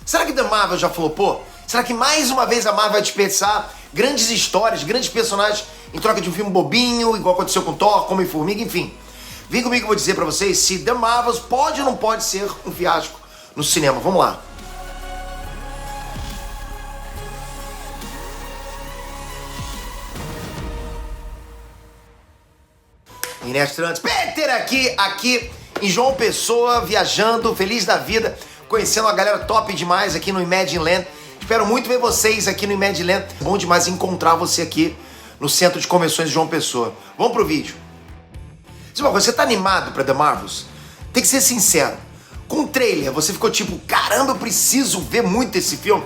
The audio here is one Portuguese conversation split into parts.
Será que The Marvel já flopou? Será que mais uma vez a Marvel vai desperdiçar grandes histórias, grandes personagens em troca de um filme bobinho, igual aconteceu com Thor, Homem-Formiga, enfim. Vem comigo que eu vou dizer pra vocês se The Marvels pode ou não pode ser um fiasco no cinema. Vamos lá. Inestrantes, Peter aqui em João Pessoa, viajando, feliz da vida, conhecendo a galera top demais aqui no Imagine Land. Espero muito ver vocês aqui no Imagine Land. Bom demais encontrar você aqui no Centro de Convenções de João Pessoa. Vamos pro vídeo. Você tá animado pra The Marvels? Tem que ser sincero. Com o trailer, você ficou tipo, caramba, eu preciso ver muito esse filme.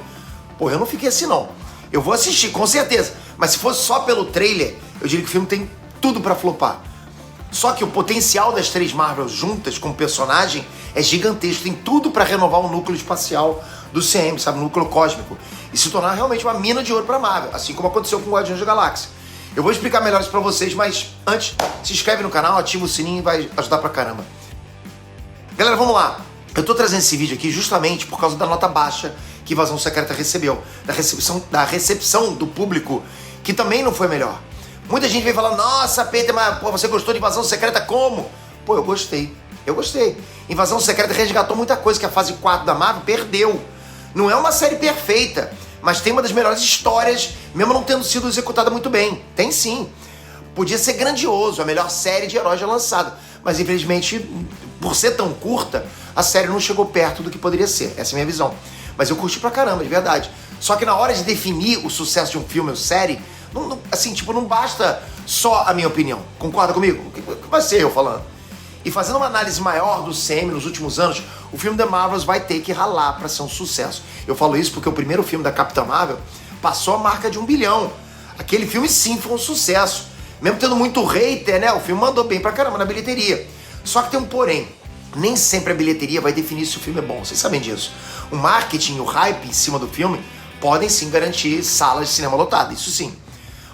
Pô, eu não fiquei assim não. Eu vou assistir, com certeza. Mas se fosse só pelo trailer, eu diria que o filme tem tudo pra flopar. Só que o potencial das três Marvels juntas como personagem é gigantesco. Tem tudo pra renovar o núcleo espacial do CM, sabe? O núcleo cósmico. E se tornar realmente uma mina de ouro pra Marvel. Assim como aconteceu com o Guardiões da Galáxia. Eu vou explicar melhor isso pra vocês, mas antes, se inscreve no canal, ativa o sininho e vai ajudar pra caramba. Galera, vamos lá. Eu tô trazendo esse vídeo aqui justamente por causa da nota baixa que Invasão Secreta recebeu. Da recepção do público, que também não foi melhor. Muita gente vem falando, nossa, Peter, mas pô, você gostou de Invasão Secreta como? Pô, eu gostei. Invasão Secreta resgatou muita coisa que a fase 4 da Marvel perdeu. Não é uma série perfeita, mas tem uma das melhores histórias, mesmo não tendo sido executada muito bem. Tem sim. Podia ser grandioso, a melhor série de heróis já lançada. Mas infelizmente, por ser tão curta, a série não chegou perto do que poderia ser. Essa é a minha visão. Mas eu curti pra caramba, de verdade. Só que na hora de definir o sucesso de um filme ou série, não basta só a minha opinião. Concorda comigo? O que vai ser eu falando? E fazendo uma análise maior do CM nos últimos anos, o filme The Marvels vai ter que ralar para ser um sucesso. Eu falo isso porque o primeiro filme da Capitã Marvel passou a marca de 1 bilhão. Aquele filme sim foi um sucesso. Mesmo tendo muito hater, né? O filme mandou bem pra caramba na bilheteria. Só que tem um porém. Nem sempre a bilheteria vai definir se o filme é bom. Vocês sabem disso. O marketing, o hype em cima do filme podem sim garantir salas de cinema lotadas. Isso sim.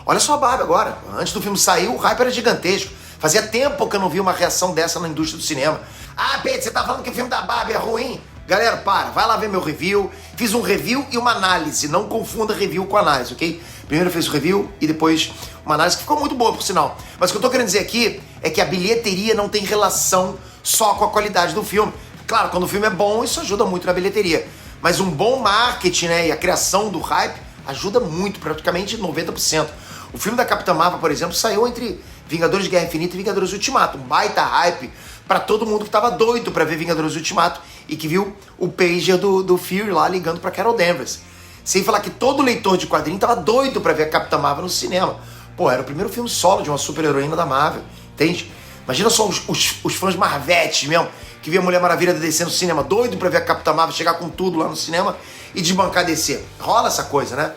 Olha só a Barbie agora. Antes do filme sair, o hype era gigantesco. Fazia tempo que eu não vi uma reação dessa na indústria do cinema. Ah, Pedro, você tá falando que o filme da Barbie é ruim? Galera, vai lá ver meu review. Fiz um review e uma análise. Não confunda review com análise, ok? Primeiro eu fiz o review e depois uma análise que ficou muito boa, por sinal. Mas o que eu tô querendo dizer aqui é que a bilheteria não tem relação só com a qualidade do filme. Claro, quando o filme é bom, isso ajuda muito na bilheteria. Mas um bom marketing, né, e a criação do hype ajuda muito, praticamente 90%. O filme da Capitã Marvel, por exemplo, saiu entre Vingadores de Guerra Infinita e Vingadores Ultimato. Um baita hype pra todo mundo que tava doido pra ver Vingadores Ultimato e que viu o pager do Fury lá ligando pra Carol Danvers. Sem falar que todo leitor de quadrinho tava doido pra ver a Capitã Marvel no cinema. Pô, era o primeiro filme solo de uma super-heroína da Marvel, entende? Imagina só os fãs Marvetes mesmo, que via a Mulher Maravilha descendo no cinema, doido pra ver a Capitã Marvel chegar com tudo lá no cinema e desbancar a DC. Rola essa coisa, né?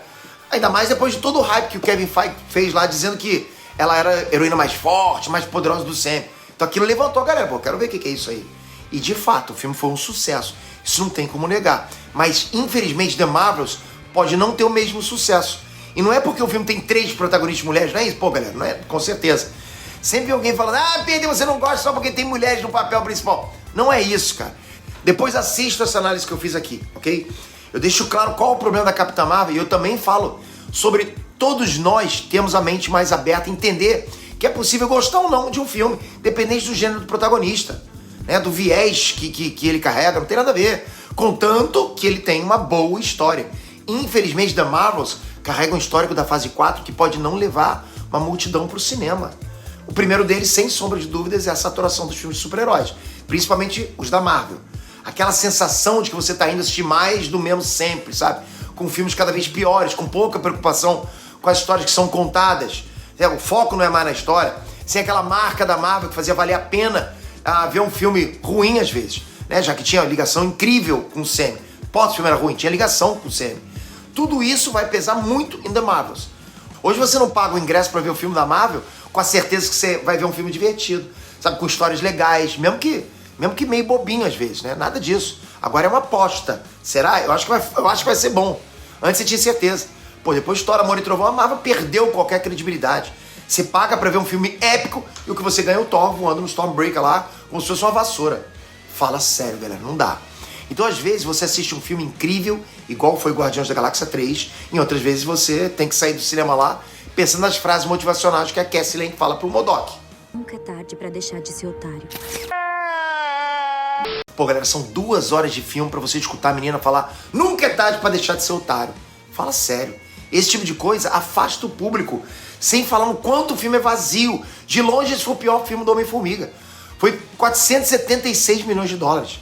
Ainda mais depois de todo o hype que o Kevin Feige fez lá, dizendo que ela era a heroína mais forte, mais poderosa do CM. Então aquilo levantou a galera, pô, quero ver o que é isso aí. E de fato, o filme foi um sucesso. Isso não tem como negar. Mas, infelizmente, The Marvels pode não ter o mesmo sucesso. E não é porque o filme tem 3 protagonistas mulheres, não é isso? Pô, galera, não é? Com certeza. Sempre vem alguém falando, ah, Pedro, você não gosta só porque tem mulheres no papel principal. Não é isso, cara. Depois assista essa análise que eu fiz aqui, ok? Eu deixo claro qual é o problema da Capitã Marvel e eu também falo sobre todos nós termos a mente mais aberta e entender que é possível gostar ou não de um filme, dependente do gênero do protagonista, né? Do viés que ele carrega, não tem nada a ver. Contanto que ele tem uma boa história. Infelizmente, The Marvels carrega um histórico da fase 4 que pode não levar uma multidão pro cinema. O primeiro deles, sem sombra de dúvidas, é a saturação dos filmes de super-heróis, principalmente os da Marvel. Aquela sensação de que você tá indo assistir mais do mesmo sempre, sabe? Com filmes cada vez piores, com pouca preocupação com as histórias que são contadas. O foco não é mais na história. Sem aquela marca da Marvel que fazia valer a pena ver um filme ruim às vezes, né? Já que tinha ligação incrível com o CM. Pode, o filme era ruim, tinha ligação com o CM. Tudo isso vai pesar muito em The Marvels. Hoje você não paga o ingresso para ver o filme da Marvel com a certeza que você vai ver um filme divertido, sabe? Com histórias legais, mesmo que meio bobinho às vezes, né? Nada disso. Agora é uma aposta. Será? Eu acho que vai ser bom. Antes você tinha certeza. Pô, depois de Thor, Amor e Trovão, a Marvel perdeu qualquer credibilidade. Você paga pra ver um filme épico e o que você ganha é o Thor voando no Stormbreaker lá como se fosse uma vassoura. Fala sério, galera, não dá. Então, às vezes, você assiste um filme incrível, igual foi Guardiões da Galáxia 3, em outras vezes você tem que sair do cinema lá pensando nas frases motivacionais que a Cassie Lang fala pro MODOK. Nunca é tarde pra deixar de ser otário. Pô, galera, são 2 horas de filme pra você escutar a menina falar nunca é tarde pra deixar de ser otário. Fala sério. Esse tipo de coisa afasta o público, sem falar no quanto o filme é vazio. De longe, esse foi o pior filme do Homem-Formiga. Foi 476 milhões de dólares.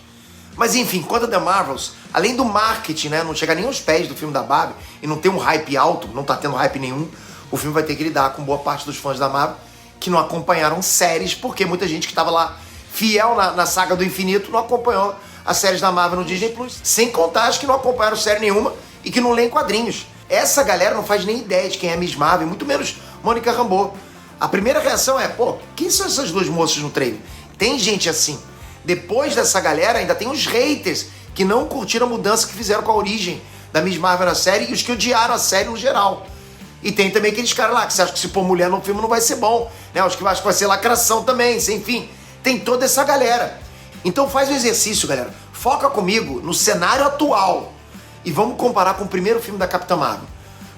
Mas enfim, quanto a The Marvels, além do marketing, né, não chegar nem aos pés do filme da Barbie e não ter um hype alto, não tá tendo hype nenhum, o filme vai ter que lidar com boa parte dos fãs da Marvel que não acompanharam séries, porque muita gente que estava lá fiel na saga do infinito não acompanhou as séries da Marvel no Disney Plus. Sem contar as que não acompanharam série nenhuma e que não leem quadrinhos. Essa galera não faz nem ideia de quem é Miss Marvel, muito menos Mônica Rambeau. A primeira reação é, pô, quem são essas 2 moças no trailer? Tem gente assim. Depois dessa galera ainda tem os haters que não curtiram a mudança que fizeram com a origem da Miss Marvel na série e os que odiaram a série no geral. E tem também aqueles caras lá que você acha que se pôr mulher no filme não vai ser bom, né? Os que acham que vai ser lacração também, enfim. Tem toda essa galera. Então faz o exercício, galera. Foca comigo no cenário atual e vamos comparar com o primeiro filme da Capitã Marvel.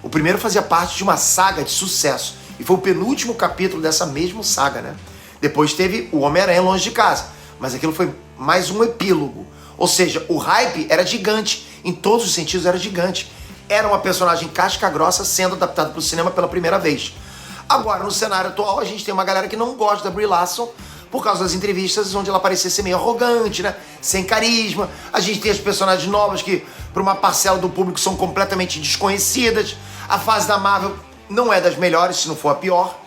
O primeiro fazia parte de uma saga de sucesso e foi o penúltimo capítulo dessa mesma saga, né? Depois teve o Homem-Aranha Longe de Casa, mas aquilo foi mais um epílogo. Ou seja, o hype era gigante, em todos os sentidos era gigante. Era uma personagem casca grossa sendo adaptada para o cinema pela primeira vez. Agora, no cenário atual, a gente tem uma galera que não gosta da Brie Larson por causa das entrevistas onde ela parecia ser meio arrogante, né? Sem carisma. A gente tem as personagens novas que, para uma parcela do público, são completamente desconhecidas. A fase da Marvel não é das melhores, se não for a pior.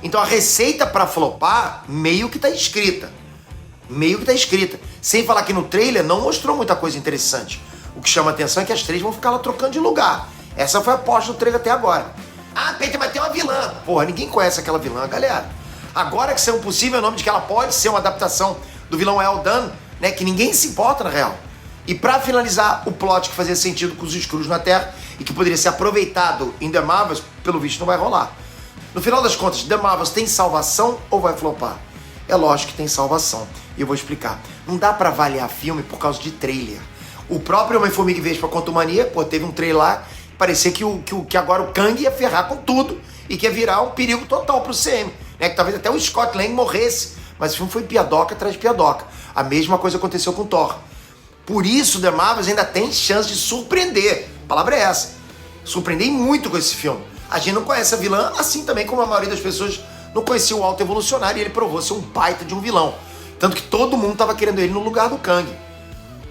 Então a receita para flopar meio que tá escrita. Meio que tá escrita. Sem falar que no trailer não mostrou muita coisa interessante. O que chama a atenção é que as 3 vão ficar lá trocando de lugar. Essa foi a aposta do trailer até agora. Ah, Peter, mas tem uma vilã. Porra, ninguém conhece aquela vilã, galera. Agora que saiu possível, é o nome de que ela pode ser uma adaptação do vilão Eldan, né? Que ninguém se importa na real. E pra finalizar, o plot que fazia sentido com os Skrulls na Terra e que poderia ser aproveitado em The Marvels, pelo visto não vai rolar. No final das contas, The Marvels tem salvação ou vai flopar? É lógico que tem salvação. E eu vou explicar. Não dá pra avaliar filme por causa de trailer. O próprio Homem-Formiga e Vespa Quantumania, pô, teve um trailer lá, parecia que agora o Kang ia ferrar com tudo e que ia virar um perigo total pro CM. Né? Que talvez até o Scott Lang morresse. Mas o filme foi piadoca atrás de piadoca. A mesma coisa aconteceu com Thor. Por isso, The Marvels ainda tem chance de surpreender. A palavra é essa. Surpreendei muito com esse filme. A gente não conhece a vilã, assim também como a maioria das pessoas não conhecia o Alto Evolucionário e ele provou ser um baita de um vilão. Tanto que todo mundo tava querendo ele no lugar do Kang.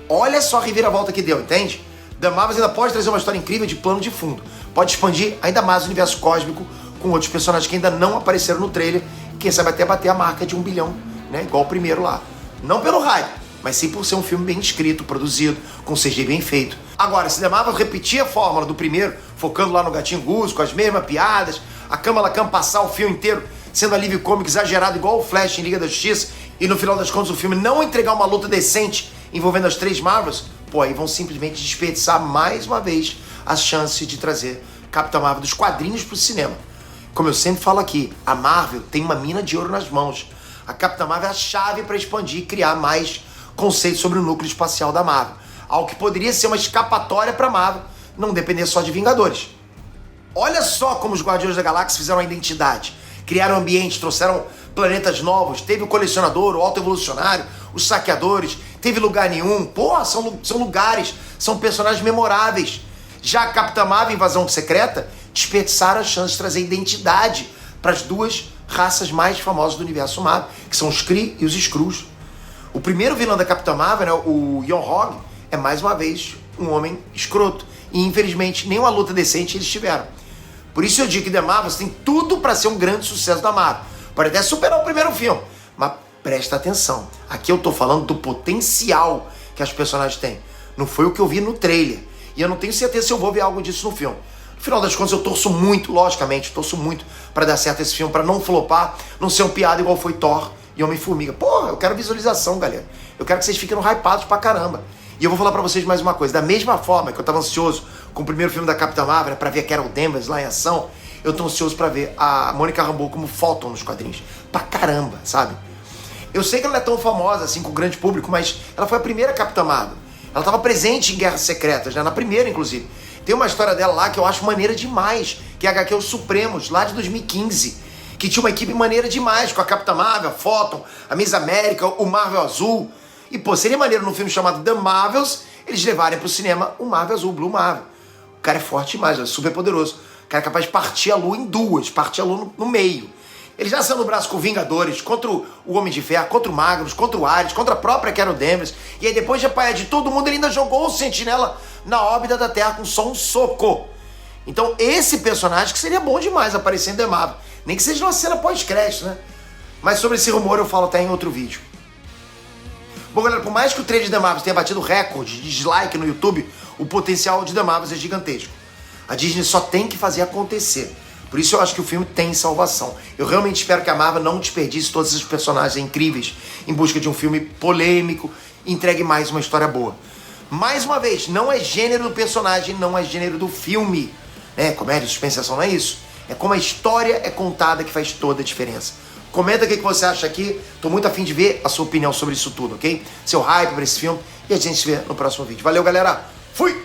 Olha só a reviravolta que deu, entende? The Marvels ainda pode trazer uma história incrível de plano de fundo. Pode expandir ainda mais o universo cósmico com outros personagens que ainda não apareceram no trailer. Quem sabe até bater a marca de 1 bilhão, né? Igual o primeiro lá. Não pelo hype, mas sim por ser um filme bem escrito, produzido, com CG bem feito. Agora, se The Marvel repetir a fórmula do primeiro, focando lá no Gatinho Gus, com as mesmas piadas, a Kamala Khan passar o filme inteiro sendo alívio cômico exagerado igual o Flash em Liga da Justiça, e no final das contas o filme não entregar uma luta decente envolvendo as 3 Marvels, pô, aí vão simplesmente desperdiçar mais uma vez a chance de trazer Capitã Marvel dos quadrinhos pro cinema. Como eu sempre falo aqui, a Marvel tem uma mina de ouro nas mãos. A Capitã Marvel é a chave para expandir e criar mais conceitos sobre o núcleo espacial da Marvel. Algo que poderia ser uma escapatória para Marvel, não depender só de Vingadores. Olha só como os Guardiões da Galáxia fizeram a identidade. Criaram ambiente, trouxeram planetas novos, teve o Colecionador, o Alto Evolucionário, os Saqueadores, teve Lugar Nenhum. Pô, são lugares, são personagens memoráveis. Já a Capitã Marvel, Invasão Secreta, desperdiçaram a chance de trazer identidade para as 2 raças mais famosas do universo Marvel, que são os Kree e os Skrulls. O primeiro vilão da Capitã Marvel, né, o Yon-Hog, é mais uma vez um homem escroto. E infelizmente nenhuma luta decente eles tiveram. Por isso eu digo que The Marvels tem tudo para ser um grande sucesso da Marvel. Pode até superar o primeiro filme, mas presta atenção. Aqui eu tô falando do potencial que as personagens têm. Não foi o que eu vi no trailer. E eu não tenho certeza se eu vou ver algo disso no filme. No final das contas eu torço muito, logicamente, torço muito para dar certo esse filme, para não flopar, não ser um piada igual foi Thor e Homem-Formiga. Porra, eu quero visualização, galera. Eu quero que vocês fiquem hypados pra caramba. E eu vou falar pra vocês mais uma coisa. Da mesma forma que eu tava ansioso com o primeiro filme da Capitã Marvel, pra ver a Carol Danvers lá em ação, eu tô ansioso pra ver a Mônica Rambeau como Photon nos quadrinhos. Pra caramba, sabe? Eu sei que ela não é tão famosa assim com o grande público, mas ela foi a primeira Capitã Marvel. Ela tava presente em Guerras Secretas, né? Na primeira, inclusive. Tem uma história dela lá que eu acho maneira demais, que é a HQ Os Supremos, lá de 2015, que tinha uma equipe maneira demais, com a Capitã Marvel, a Photon, a Miss América, o Marvel Azul. E, pô, seria maneiro num filme chamado The Marvels, eles levarem pro cinema o Marvel Azul, o Blue Marvel. O cara é forte demais, é super poderoso. O cara é capaz de partir a lua em duas, partir a lua no meio. Ele já saiu no braço com Vingadores, contra o Homem de Ferro, contra o Magnus, contra o Ares, contra a própria Carol Danvers. E aí depois de apanhar de todo mundo, ele ainda jogou o Sentinela na órbita da Terra com só um soco. Então esse personagem que seria bom demais aparecer em The Marvel. Nem que seja uma cena pós-crédito, né? Mas sobre esse rumor eu falo até em outro vídeo. Bom, galera, por mais que o trailer de The Marvels tenha batido recorde de dislike no YouTube, o potencial de The Marvels é gigantesco. A Disney só tem que fazer acontecer. Por isso eu acho que o filme tem salvação. Eu realmente espero que a Marvel não desperdice todos esses personagens incríveis em busca de um filme polêmico e entregue mais uma história boa. Mais uma vez, não é gênero do personagem, não é gênero do filme. Né? Comédia, suspense, ação, não é isso. É como a história é contada que faz toda a diferença. Comenta o que você acha aqui. Tô muito afim de ver a sua opinião sobre isso tudo, ok? Seu hype para esse filme. E a gente se vê no próximo vídeo. Valeu, galera. Fui!